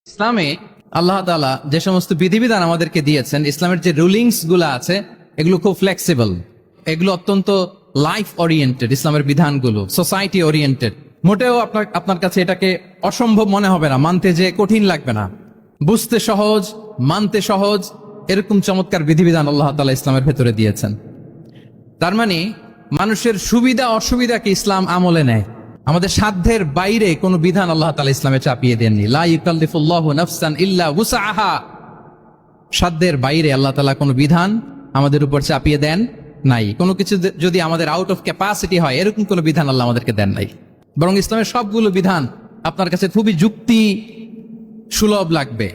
ইসলামে আল্লাহ তাআলা যে সমস্ত বিধিবিধান আমাদেরকে দিয়েছেন, ইসলামের যে রুলিংস গুলো আছে এগুলো খুব ফ্লেক্সিবল, এগুলো অত্যন্ত লাইফ ওরিয়েন্টেড। ইসলামের বিধানগুলো সোসাইটি ওরিয়েন্টেড। মোটেও আপনার কাছে এটাকে অসম্ভব মনে হবে না, মানতে যে কঠিন লাগবে না, বুঝতে সহজ, মানতে সহজ, এরকম চমৎকার বিধিবিধান আল্লাহ তাআলা ইসলামের ভেতরে দিয়েছেন। তার মানে মানুষের সুবিধা অসুবিধাকে ইসলাম আমলে নেয়। আমাদের সাধ্যের বাইরে কোনো বিধান আল্লাহ তাআলা ইসলামে চাপিয়ে দেননি। লা ইউকাল্লিফুল্লাহু নাফসান ইল্লা উসআহা। সাধ্যের বাইরে আল্লাহ তাআলা কোনো বিধান আমাদের উপর চাপিয়ে দেন নাই। কোনো কিছু যদি আমাদের আউট অফ ক্যাপাসিটি হয়, এরকম কোনো বিধান আল্লাহ আমাদেরকে দেন নাই। বরং ইসলামের সবগুলো বিধান আপনার কাছে খুবই যুক্তি সুলভ লাগবে,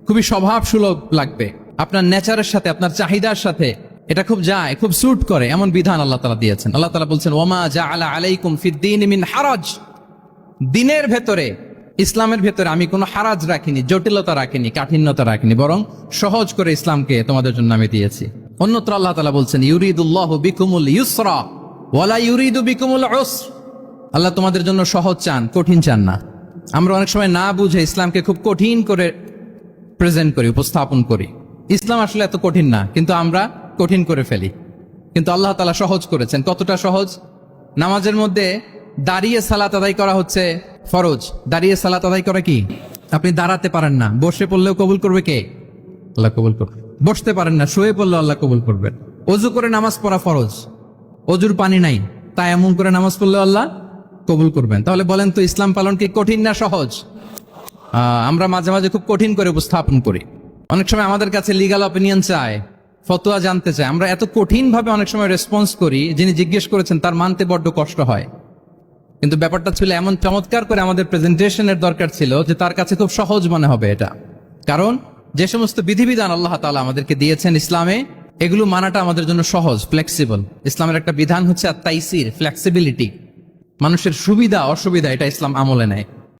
খুবই স্বভাব সুলভ লাগবে, আপনার নেচারের সাথে, আপনার চাহিদার সাথে এটা খুব যায়, খুব স্যুট করে, এমন বিধান আল্লাহ তাআলা দিয়েছেন। আল্লাহ তাআলা বলছেন, ওয়ামা জাআলা আলাইকুম ফিদ-দীন মিন হারাজ। দিনের ভেতরে, ইসলামের ভেতরে আমি কোনো হারাজ রাখিনি, জটিলতা রাখিনি, কাঠিন্যতা রাখিনি, বরং সহজ করে ইসলামকে তোমাদের জন্য আমি দিয়েছি। অন্যত্র আল্লাহ তাআলা বলছেন, ইউরিদুল্লাহু বিকুমুল ইউসরা ওয়ালা ইউরিদু বিকুমুল উসর। আল্লাহ তোমাদের জন্য সহজ চান, কঠিন চান না। আমরা অনেক সময় না বুঝে ইসলামকে খুব কঠিন করে প্রেজেন্ট করি, উপস্থাপন করি। ইসলাম আসলে এত কঠিন না, কিন্তু আমরা কঠিন করে ফেলি। কিন্তু আল্লাহ তাআলা সহজ করেছেন। কতটা সহজ? নামাজের মধ্যে দাঁড়িয়ে সালাত আদায় করা হচ্ছে ফরজ। দাঁড়িয়ে সালাত আদায় করা কি? আপনি দাঁড়াতে পারেন না, বসে পড়লেও কবুল করবে কে? আল্লাহ কবুল করবে। বসতে পারেন না, শুয়ে পড়লেও আল্লাহ কবুল করবেন। অজু করে নামাজ পড়া ফরজ, অজুর পানি নাই, তাই এমন করে নামাজ পড়লেও আল্লাহ কবুল করবেন। তাহলে বলেন তো, ইসলাম পালন কি কঠিন না সহজ? আমরা মাঝে মাঝে খুব কঠিন করে উপস্থাপন করি। অনেক সময় আমাদের কাছে লিগ্যাল অপিনিয়ন চায়, ফতোয়া জানতে চায়। আমরা এত কঠিন ভাবে অনেক সময় রেসপন্স করি, যিনি জিজ্ঞেস করেছেন তার মানতে বড্ড কষ্ট হয়। কিন্তু ব্যাপারটা ছিল এমন চমৎকার করে আমাদের প্রেজেন্টেশনের দরকার ছিল যে তার কাছে খুব সহজ মনে হবে এটা। কারণ যে সমস্ত বিধিবিধান আল্লাহ তাআলা আমাদেরকে দিয়েছেন ইসলামে, এগুলো মানাটা আমাদের জন্য সহজ, ফ্লেক্সিবল। ইসলামের একটা বিধান হচ্ছে আত-তাইসির, ফ্লেক্সিবিলিটি। মানুষের সুবিধা অসুবিধা এটা ইসলাম আমলে নেয়।